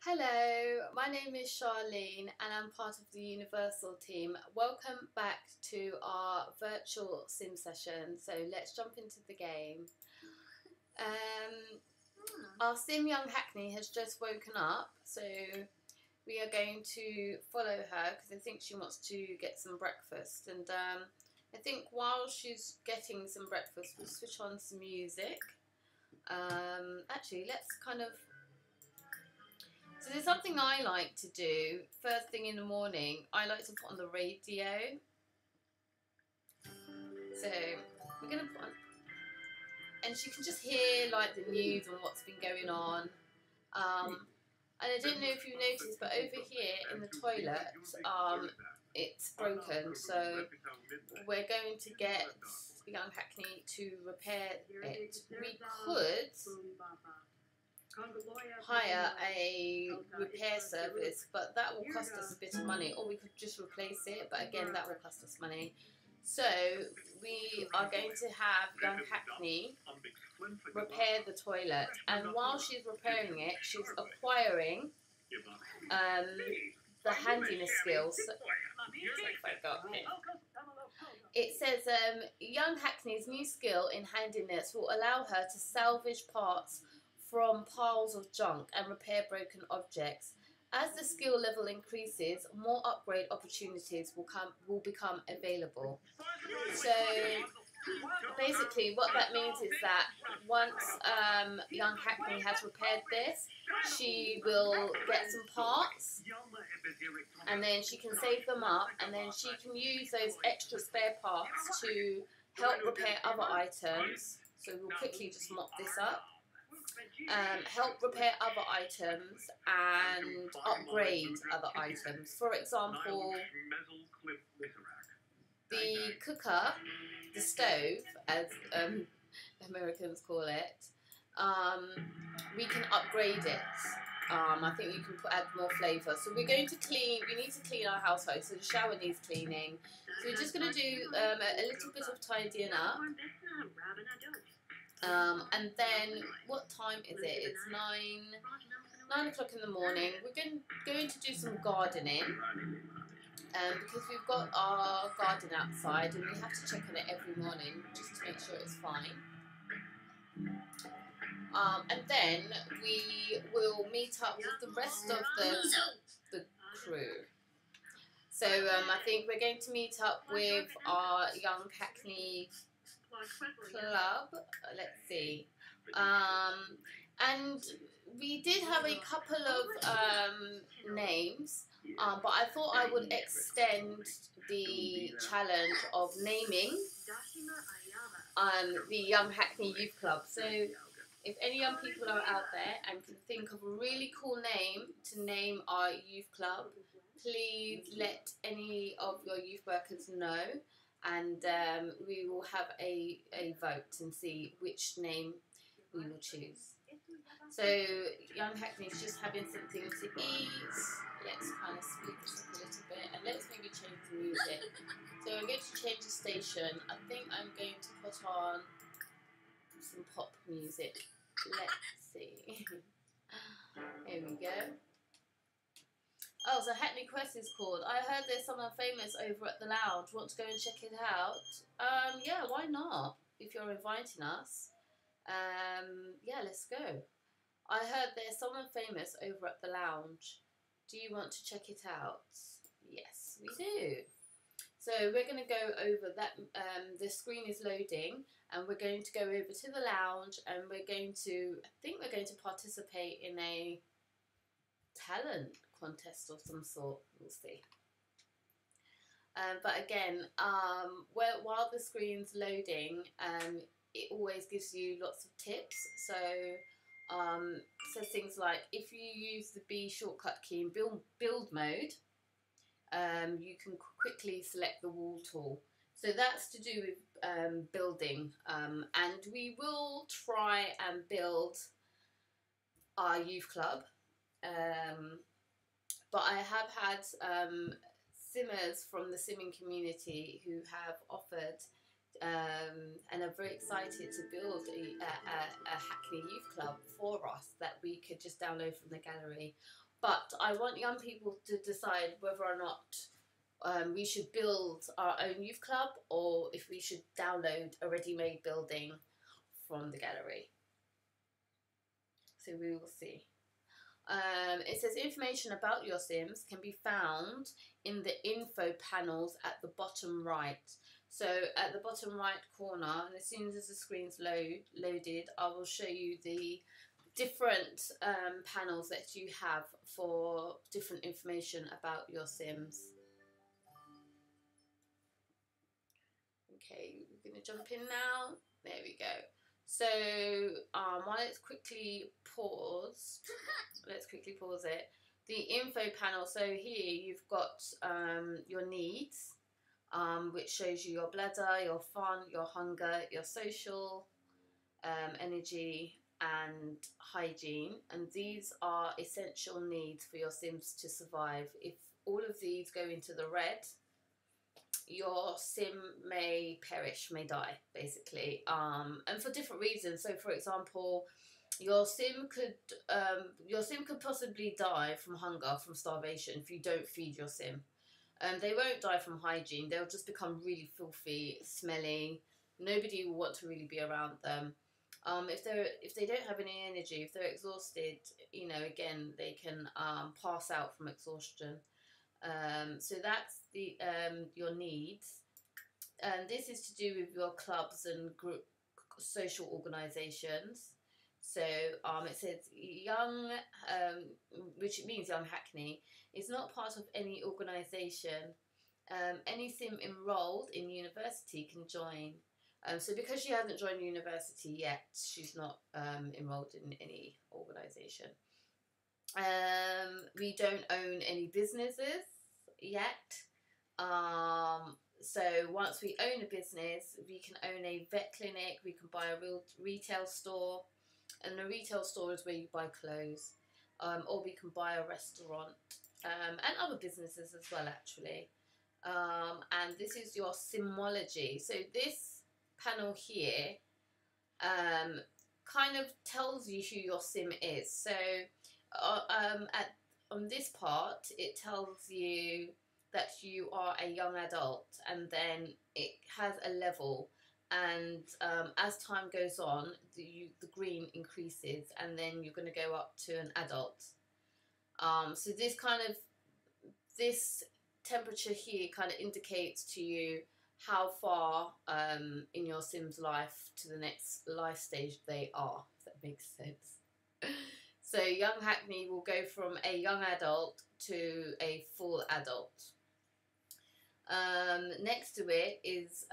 Hello, my name is Charlene and I'm part of the Universal team. Welcome back to our virtual sim session. So let's jump into the game. Our sim young Hackney has just woken up, so we are going to follow her because I think she wants to get some breakfast. And I think while she's getting some breakfast, we'll switch on some music. Actually, let's so there's something I like to do first thing in the morning. I like to put on the radio. So we're going to put on, and she can just hear like the news and what's been going on. And I don't know if you've noticed, but over here in the toilet, it's broken. So we're going to get young Hackney to repair it. We could hire a repair service, but that will cost us a bit of money, or we could just replace it, but again that will cost us money. So we are going to have young Hackney repair the toilet, and while she's repairing it, she's acquiring the handiness skills. It says young Hackney's new skill in handiness will allow her to salvage parts from piles of junk and repair broken objects. As the skill level increases, more upgrade opportunities will become available. So basically what that means is that once young Hackney has repaired this, she will get some parts and then she can save them up, and then she can use those extra spare parts to help repair other items. So we'll quickly just mop this up. Help repair other items and upgrade other items. For example, the cooker, the stove, as Americans call it, we can upgrade it. I think you can add more flavour. So we're going to we need to clean our household, so the shower needs cleaning. So we're just going to do a little bit of tidying up. And then, what time is it? It's 9 o'clock in the morning. We're going to do some gardening because we've got our garden outside and we have to check on it every morning just to make sure it's fine. And then we will meet up with the rest of the crew. So I think we're going to meet up with our young Hackney club. Let's see. And we did have a couple of names, but I thought I would extend the challenge of naming the Young Hackney Youth Club. So if any young people are out there and can think of a really cool name to name our youth club, please let any of your youth workers know, and we will have a vote and see which name we will choose. So young Hackney's just having something to eat. Let's kind of speed this up a little bit, and let's maybe change the music. So I'm going to change the station. I think I'm going to put on some pop music. Let's see. Here we go. Oh, so Hackney Quest is called. I heard there's someone famous over at the lounge. Want to go and check it out? Yeah, why not? If you're inviting us. Yeah, let's go. I heard there's someone famous over at the lounge. Do you want to check it out? Yes, we do. So we're going to go over that. The screen is loading, and we're going to go over to the lounge, and we're going to, I think we're going to participate in a talent contest of some sort. We'll see. But again, while the screen's loading, it always gives you lots of tips. So says things like, if you use the B shortcut key in build mode, you can quickly select the wall tool. So that's to do with building, and we will try and build our youth club. But I have had simmers from the simming community who have offered and are very excited to build a Hackney Youth Club for us that we could just download from the gallery. But I want young people to decide whether or not we should build our own youth club, or if we should download a ready-made building from the gallery. So we will see. It says information about your Sims can be found in the info panels at the bottom right. So at the bottom right corner, and as soon as the screen's loaded, I will show you the different panels that you have for different information about your Sims. Okay, we're going to jump in now. There we go. So while it's quickly paused, let's quickly pause it. The info panel, so here you've got your needs, which shows you your bladder, your fun, your hunger, your social, energy and hygiene. And these are essential needs for your Sims to survive. If all of these go into the red, your Sim may perish, may die, basically, and for different reasons. So, for example, your Sim could possibly die from hunger, from starvation, if you don't feed your Sim. They won't die from hygiene. They'll just become really filthy, smelly. Nobody will want to really be around them. If they don't have any energy, if they're exhausted, you know, again, they can pass out from exhaustion. So that's the your needs, and this is to do with your clubs and group social organisations. So it says young, which means young Hackney, is not part of any organisation. Any Sim enrolled in university can join. So because she hasn't joined university yet, she's not enrolled in any organisation. We don't own any businesses yet. So once we own a business, we can own a vet clinic, we can buy a real retail store, and a retail store is where you buy clothes, or we can buy a restaurant, and other businesses as well, actually. And this is your Simology. So this panel here kind of tells you who your Sim is. So on this part, it tells you that you are a young adult, and then it has a level, and as time goes on, the green increases, and then you're going to go up to an adult. So this temperature here kind of indicates to you how far in your Sim's life to the next life stage they are, if that makes sense. So young Hackney will go from a young adult to a full adult. Next to it is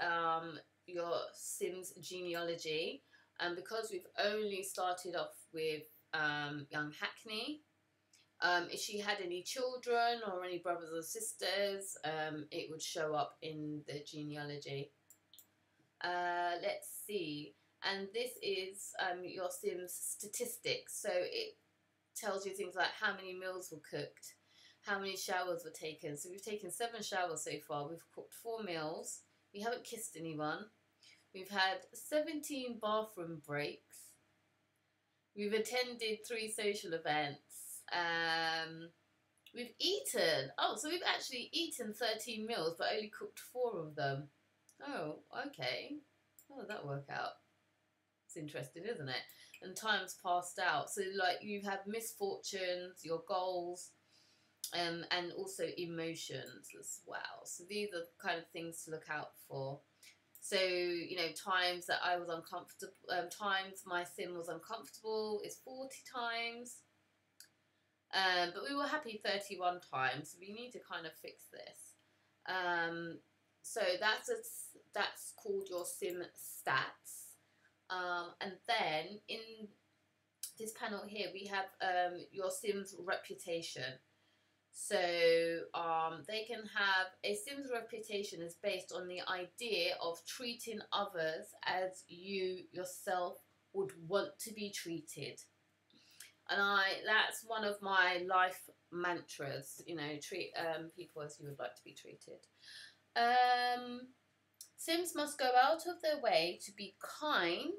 your Sim's genealogy, and because we've only started off with young Hackney, if she had any children or any brothers or sisters, it would show up in the genealogy. Let's see, and this is your Sim's statistics. So it tells you things like how many meals were cooked, how many showers were taken. So we've taken 7 showers so far. We've cooked 4 meals. We haven't kissed anyone. We've had 17 bathroom breaks. We've attended 3 social events. We've eaten. Oh, so we've actually eaten 13 meals, but only cooked 4 of them. Oh, okay. How did that work out? It's interesting, isn't it? And time's passed out. So, like, you have misfortunes, your goals, and also emotions as well. So these are the kind of things to look out for. So, you know, times that I was uncomfortable, times my Sim was uncomfortable is 40 times. But we were happy 31 times. So we need to kind of fix this. So that's called your Sim stats. And then in this panel here, we have your Sim's reputation. So they can have a Sim's reputation is based on the idea of treating others as you yourself would want to be treated. And that's one of my life mantras, you know, treat people as you would like to be treated. Sims must go out of their way to be kind,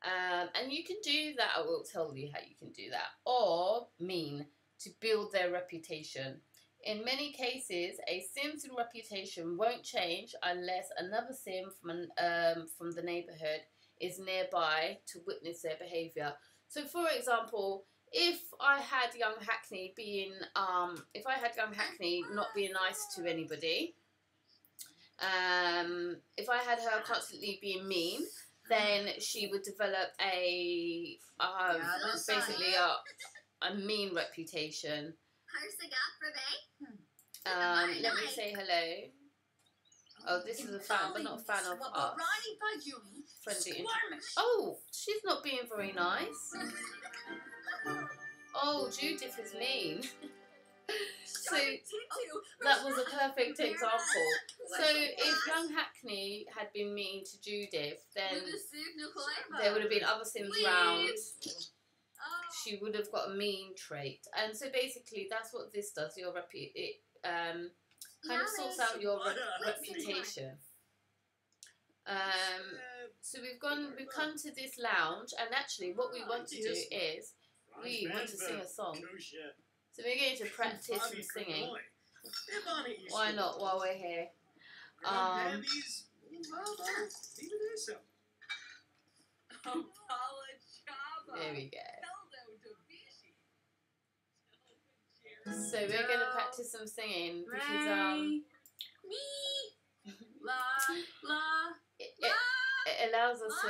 and you can do that. I will tell you how you can do that. Or mean. to build their reputation. In many cases, a sim's reputation won't change unless another sim from the neighborhood is nearby to witness their behavior. So, for example, if I had young Hackney not being nice to anybody, if I had her constantly being mean, then she would develop basically a mean reputation. Let me say hello. Oh, this is a fan, but not a fan of us. Friendly. Oh, she's not being very nice. Oh, Judith is mean. So that was a perfect example. So if young Hackney had been mean to Judith, then there would have been other sims around. She would have got a mean trait, and so basically that's what this does. It kind of sorts out your reputation. So we've come to this lounge, and actually what we want to do is we want to sing a song. So we're going to practice some singing. Why not while we're here? There we go. So we're going to practice some singing because it allows us to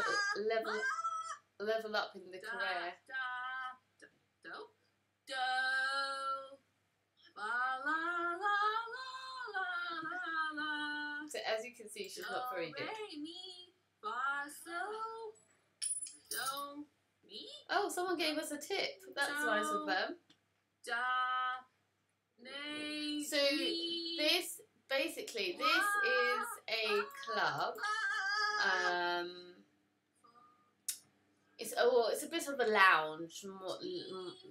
level up in the career. So as you can see, she's not very good. Oh, someone gave us a tip. That's nice of them. So this is a club. It's a bit of a lounge.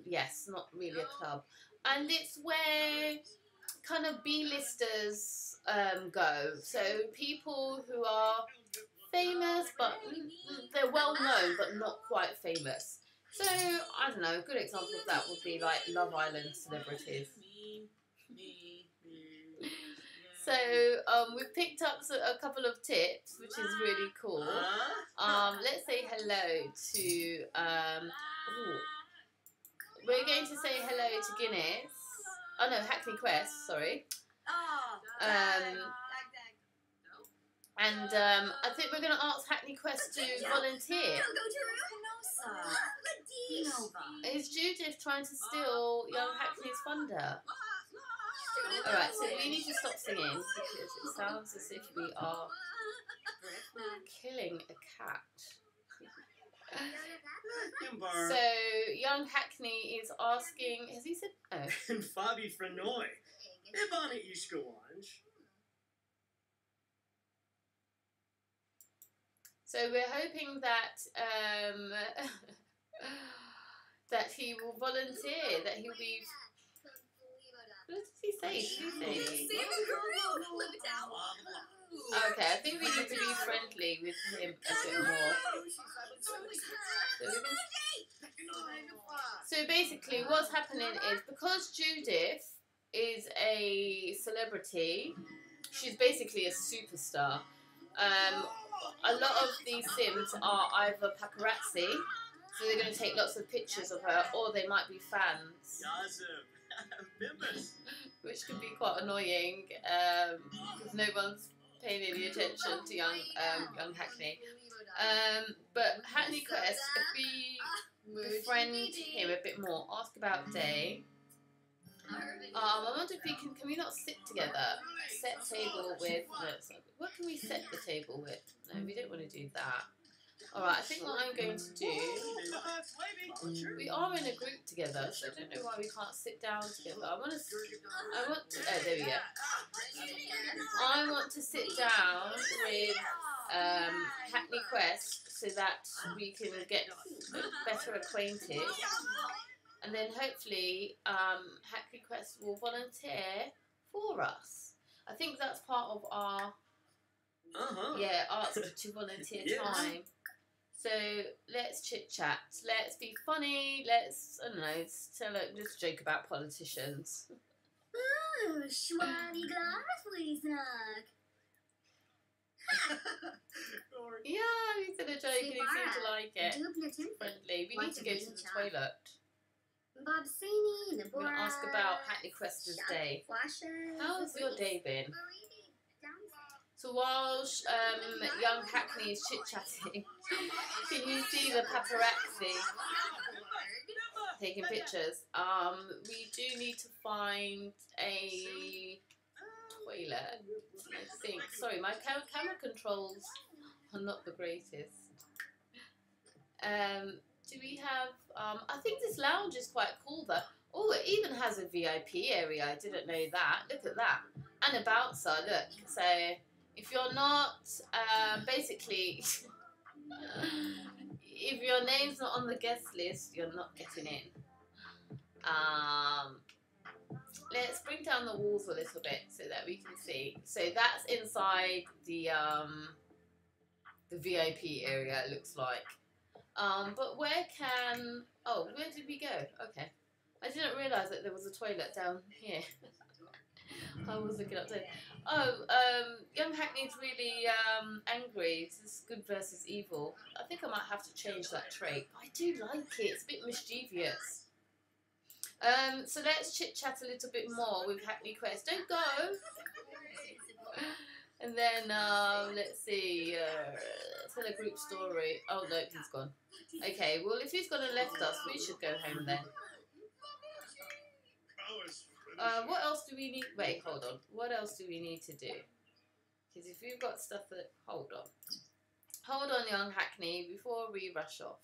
Yes, not really a club. And it's where kind of B-listers go. So people who are famous, but they're well known, but not quite famous. So I don't know. A good example of that would be like Love Island celebrities. So we've picked up a couple of tips, which is really cool. Let's say hello to. We're going to say hello to Guinness. Oh no, Hackney Quest. Sorry. And I think we're going to ask Hackney Quest to volunteer. Is Judith trying to steal young Hackney's thunder? Alright, so we need to stop singing because it sounds as if we are killing a cat. So, young Hackney is asking, has he said, oh. And Fabi Frenoy. Ebana Ishkawanj. So we're hoping that that he will volunteer, that he'll be. What does he say? Okay, I think we need to be friendly with him a bit more. So basically, what's happening is because Judith is a celebrity, she's basically a superstar. A lot of these sims are either paparazzi, so they're going to take lots of pictures of her, or they might be fans, which could be quite annoying because no one's paying any attention to young Hackney. But Hackney Quest, if we befriend him a bit more, ask about Day. I wonder if we can we not sit together? Set table with. What can we set the table with? No, we don't want to do that. Alright, I think what I'm going to do. We are in a group together, so I don't know why we can't sit down together. Oh, there we go. I want to sit down with Hackney Quest so that we can get better acquainted. And then hopefully Hackney Quest will volunteer for us. I think that's part of our ask to volunteer time. So let's chit chat. Let's be funny. Let's, I don't know, just joke about politicians. Ooh, schwabby glassweesnag. Yeah, he said a joke and he seemed to like it. Friendly. We need to go to the toilet. Bobsini, I'm going to ask about Hackney Quest's day. How's your day been? So while young Hackney is chit-chatting, can you see the paparazzi taking pictures? We do need to find a toilet, I think. Sorry, my camera controls are not the greatest. Do we have, I think this lounge is quite cool though. Oh, it even has a VIP area. I didn't know that. Look at that. And a bouncer, look. So, if you're not, basically, if your name's not on the guest list, you're not getting in. Let's bring down the walls a little bit so that we can see. So that's inside the VIP area, it looks like. But where did we go? Okay. I didn't realise that there was a toilet down here. I was looking up there. Young Hackney's really angry. It's good versus evil. I think I might have to change that trait. I do like it. It's a bit mischievous. So let's chit chat a little bit more with Hackney Quest. Don't go. And then let's see. Tell a group story. Oh no, he's gone. Okay. Well, if he's gone and left us, we should go home then. What else do we need? Wait, hold on. What else do we need to do? Because if you've got stuff that... Hold on, young Hackney, before we rush off.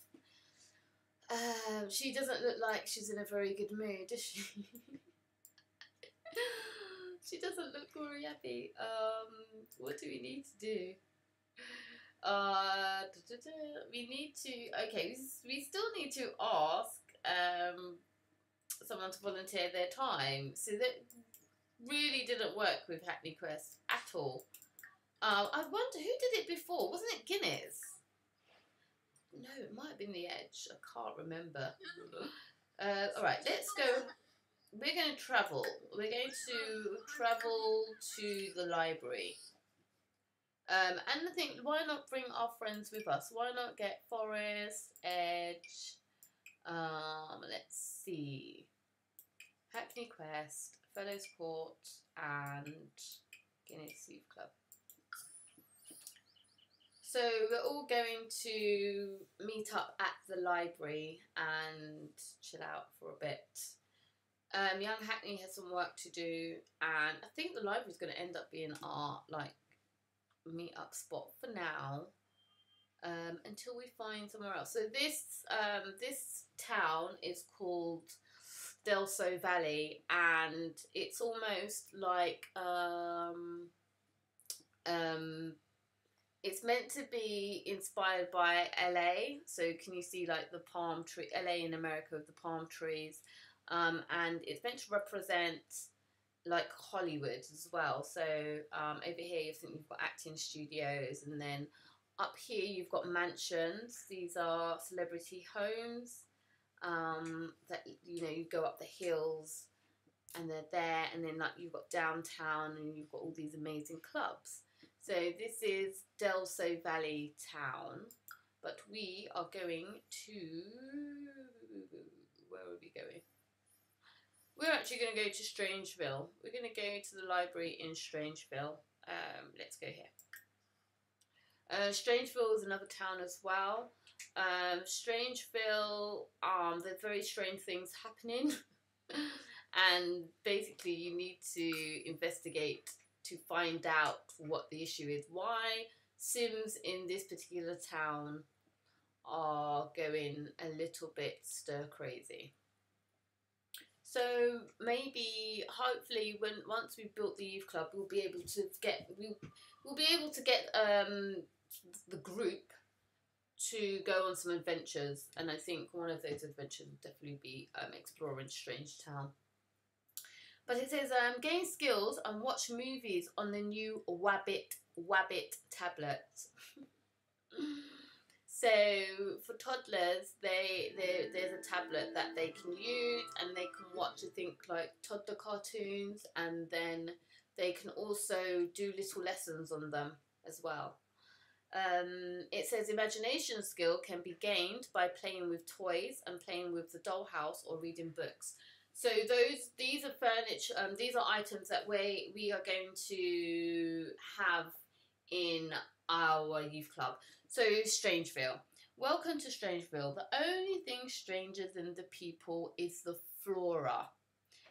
She doesn't look like she's in a very good mood, does she? She doesn't look very happy. What do we need to do? We need to... Okay, we still need to ask... someone to volunteer their time. So that really didn't work with Hackney Quest at all. I wonder who did it before. Wasn't it Guinness? No, it might have been The Edge. I can't remember. Alright, let's go. We're going to travel. We're going to travel to the library. And I think, why not bring our friends with us? Why not get Forrest, Edge, let's see, Hackney Quest, Fellows Court, and Guinness Youth Club. So we're all going to meet up at the library and chill out for a bit. Young Hackney has some work to do, and I think the library is going to end up being our meet up spot for now. Until we find somewhere else. So this town is called Delso Valley, and it's almost like it's meant to be inspired by LA. So can you see like the palm tree, LA in America with the palm trees, and it's meant to represent like Hollywood as well. So over here you think you've got acting studios, and then up here you've got mansions. These are celebrity homes that, you know, you go up the hills and they're there, and then like you've got downtown and you've got all these amazing clubs. So this is Delso Valley town, but we are going to, where are we going? We're actually going to go to Strangeville. We're going to go to the library in Strangeville. Let's go here. Strangeville is another town as well. Strangeville, there's very strange things happening. And basically you need to investigate to find out what the issue is. Why Sims in this particular town are going a little bit stir crazy. So maybe, hopefully, once we've built the youth club, we'll be able to get the group to go on some adventures, and I think one of those adventures would definitely be exploring Strangetown. But it says gain skills and watch movies on the new Wabbit tablet. So for toddlers, there's a tablet that they can use, and they can watch, I think, like toddler cartoons, and then they can also do little lessons on them as well. It says imagination skill can be gained by playing with toys and playing with the dollhouse or reading books. So these are furniture. These are items that we are going to have in our youth club. So Strangeville. Welcome to Strangeville. The only thing stranger than the people is the flora.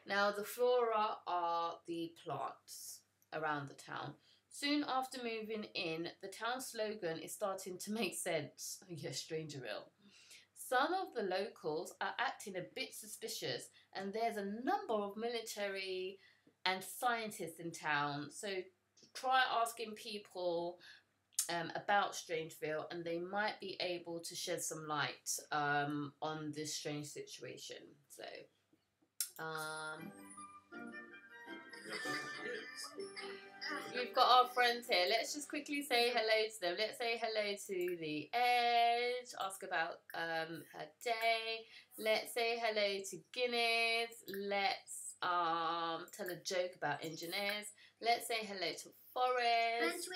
Now the flora are the plants around the town. Soon after moving in, the town slogan is starting to make sense. Yes, Strangerville. Some of the locals are acting a bit suspicious, and there's a number of military and scientists in town. So try asking people about Strangeville, and they might be able to shed some light on this strange situation. So, we've got our friends here. Let's just quickly say hello to them. Let's say hello to the Edge. Ask about her day. Let's say hello to Guinness. Let's tell a joke about engineers. Let's say hello to Forest. Let's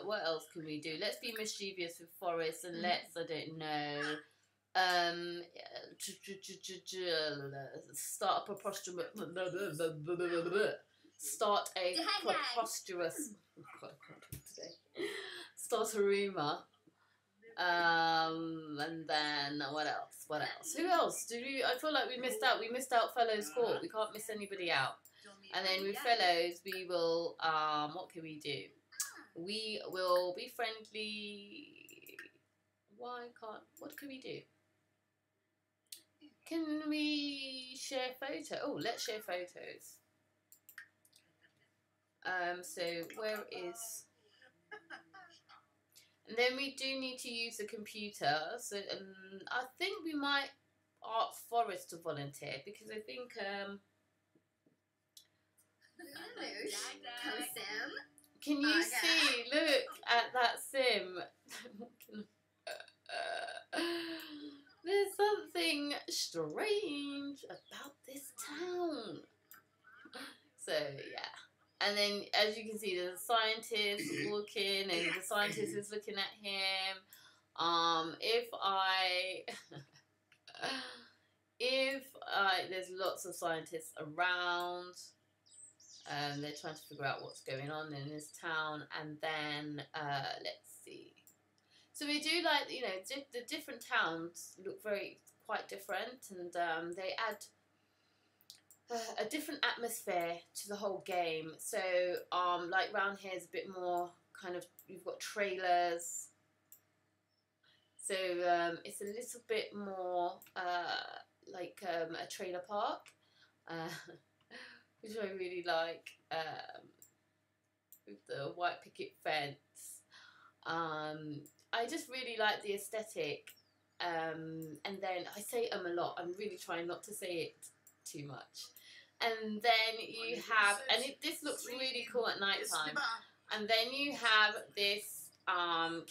what else can we do? Let's be mischievous with Forest, and let's, I don't know, start a preposterous start a rumour, and then what else? Who else? I feel like we missed out Fellows Court. We can't miss anybody out. And then with Fellows, we will, what can we do? We will be friendly. What can we do? Can we share photo? Oh, let's share photos. So where is... And then we do need to use the computer. So I think we might ask Forest to volunteer, because I think... Can you see? Look at that sim. There's something strange about this town. So yeah. And then, as you can see, there's a scientist walking, and the scientist is looking at him. There's lots of scientists around. They're trying to figure out what's going on in this town. And then, let's see. So we do, like, you know, the different towns look quite different, and they add a different atmosphere to the whole game. So, like, round here is a bit more kind of, you've got trailers. So it's a little bit more like a trailer park, which I really like, with the white picket fence. I just really like the aesthetic, and then I say a lot. I'm really trying not to say it too much. And then you have, and this looks really cool at night time. And then you have this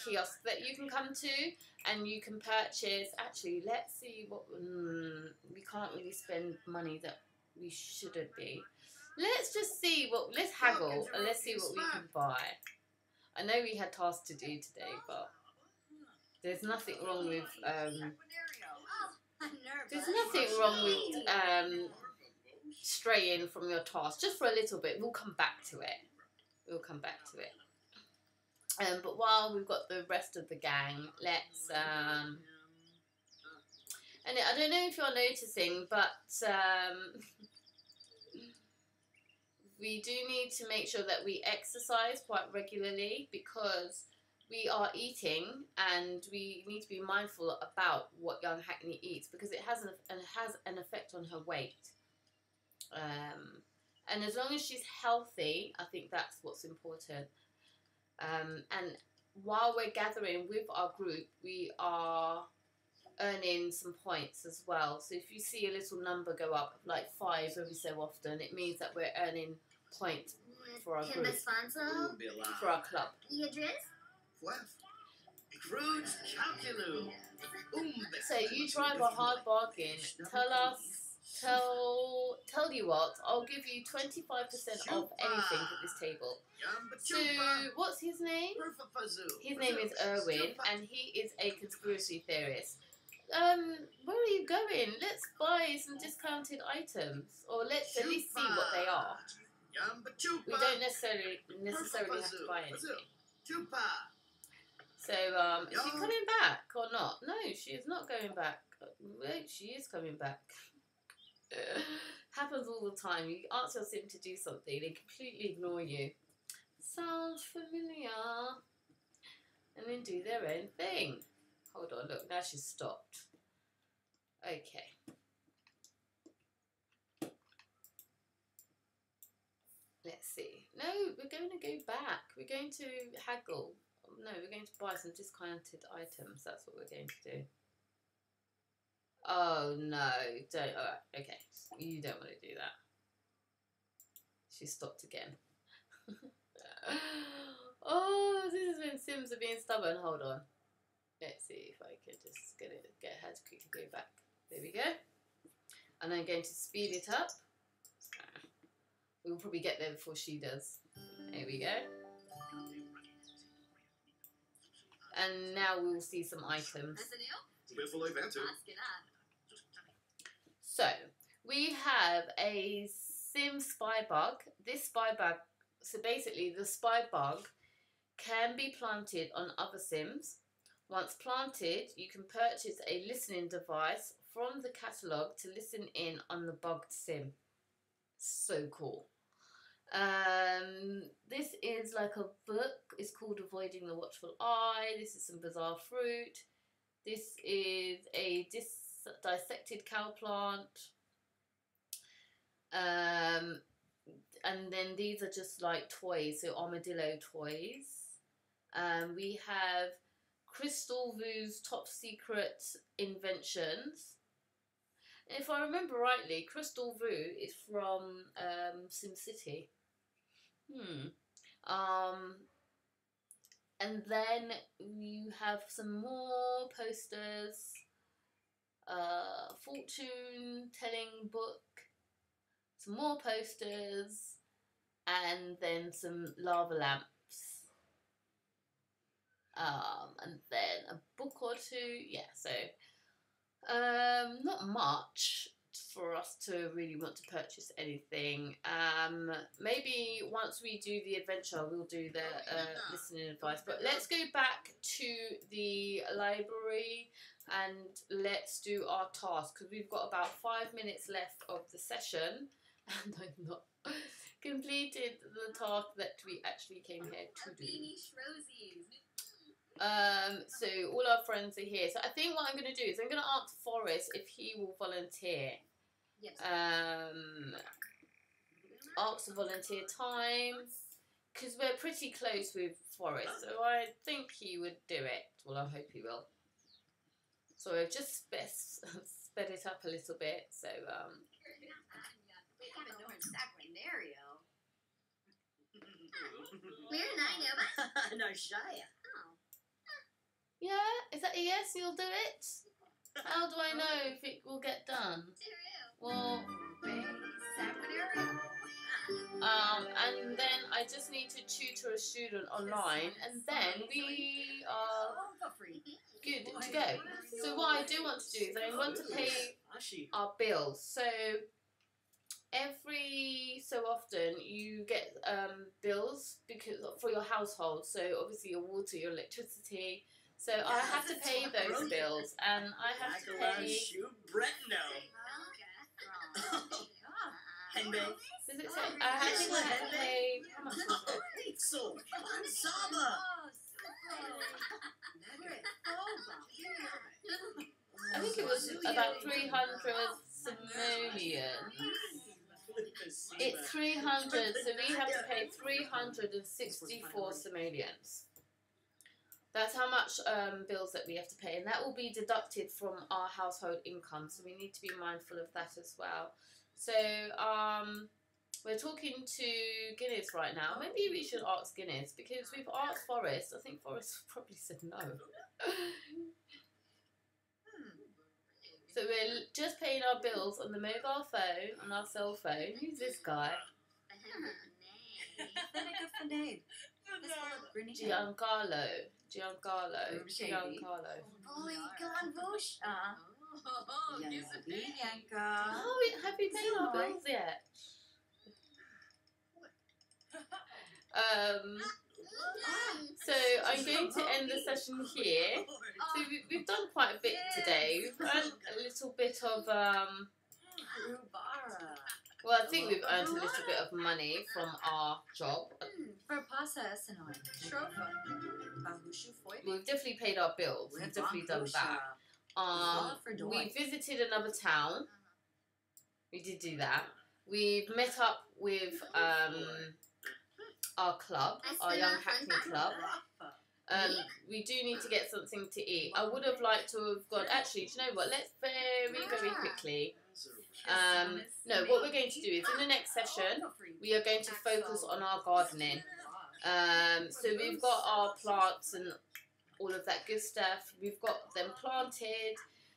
kiosk that you can come to, and you can purchase. Actually, let's see what we can't really spend money that we shouldn't be. Let's just see let's haggle and let's see what we can buy. I know we had tasks to do today, but there's nothing wrong with straying from your task just for a little bit. We'll come back to it. But while we've got the rest of the gang, let's and I don't know if you're noticing, but we do need to make sure that we exercise quite regularly, because we are eating, and we need to be mindful about what young Hackney eats, because it has an effect on her weight. And as long as she's healthy, I think that's what's important. And while we're gathering with our group, we are earning some points as well. So if you see a little number go up, like 5 every so often, it means that we're earning points for our group, for our club. Crude calculus. So you drive a hard bargain. Tell you what, I'll give you 25% off anything at this table. So, what's his name? His name is Erwin, and he is a conspiracy theorist. Where are you going? Let's buy some discounted items, or let's at least see what they are. We don't necessarily have to buy anything. So, is she coming back or not? No, she is not going back. Wait, she is coming back. Happens all the time. You ask your sim to do something, they completely ignore you. Sounds familiar. And then do their own thing. Hold on, look, now she's stopped. Okay. Let's see. No, we're going to go back. We're going to haggle. No, we're going to buy some discounted items. That's what we're going to do. Oh, no. Don't. Alright, okay. You don't want to do that. She stopped again. Oh, this is when Sims are being stubborn. Hold on. Let's see if I can just get her to quickly go back. There we go. And I'm going to speed it up. We'll probably get there before she does. There we go. And now we'll see some items. So, we have a Sim spy bug. This spy bug, so basically the spy bug can be planted on other Sims. Once planted, you can purchase a listening device from the catalogue to listen in on the bugged Sim. So cool. This is like a book. It's called Avoiding the Watchful Eye. This is some bizarre fruit. This is a dissected cow plant. And then these are just like toys, so armadillo toys. We have Crystal Vu's top secret inventions. If I remember rightly, Crystal Vu is from SimCity. And then you have some more posters. Fortune telling book. Some more posters. And then some lava lamps. And then a book or two. Yeah, so not much for us to really want to purchase anything. Maybe once we do the adventure, we'll do the listening advice. But let's go back to the library and let's do our task, because we've got about 5 minutes left of the session and I've not completed the task that we actually came here to do. So all our friends are here. So I think what I'm going to do is I'm going to ask Forrest if he will volunteer. Yes. Ask the volunteer time, because we're pretty close with Forrest, so I think he would do it. Well, I hope he will. So I've just sped it up a little bit. So Where did I know? No, Shia. yeah, is that a yes? You'll do it? How do I know if it will get done? Well, and then I just need to tutor a student online, and then we are good to go. So what I do want to do is I want to pay our bills. So every so often you get bills because for your household. So obviously your water, your electricity. So I have to pay those bills, and I have to pay. Does it say? I think I have to pay. How much was it? I think it was about 300 simoleons. It's 300, so we have to pay 364 simoleons. That's how much bills that we have to pay, and that will be deducted from our household income, so we need to be mindful of that as well. So we're talking to Guinness right now. Maybe we should ask Guinness, because we've asked Forrest. I think Forrest probably said no. So we're just paying our bills on the mobile phone, on our cell phone. Who's this guy? Giancarlo. Boy, go on, Bush. Oh, have we paid our bills yet? So I'm going to end the session here. So we've done quite a bit today. We've earned a little bit of well, I think we've earned a little bit of money from our job. We've definitely paid our bills. We've definitely done that. We visited another town. We did do that. We've met up with our club, our Young Hackney Club. We do need to get something to eat. I would have liked to have gone. Actually, do you know what? Let's very quickly. No, what we're going to do is in the next session, we are going to focus on our gardening. So we've got our plants and all of that good stuff. We've got them planted.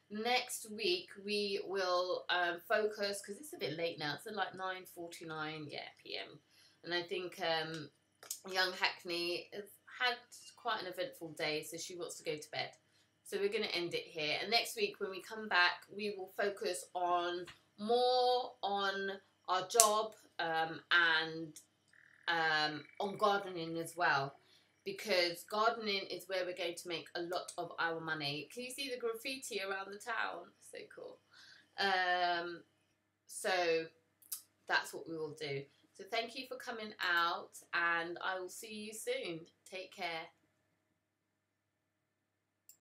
Next week we will focus, because it's a bit late now. It's like 9:49 p.m. And I think young Hackney has had quite an eventful day, so she wants to go to bed. So we're going to end it here. And next week when we come back, we will focus on more on our job and on gardening as well. Because gardening is where we're going to make a lot of our money. Can you see the graffiti around the town? So cool. So that's what we will do. So thank you for coming out, and I will see you soon. Take care.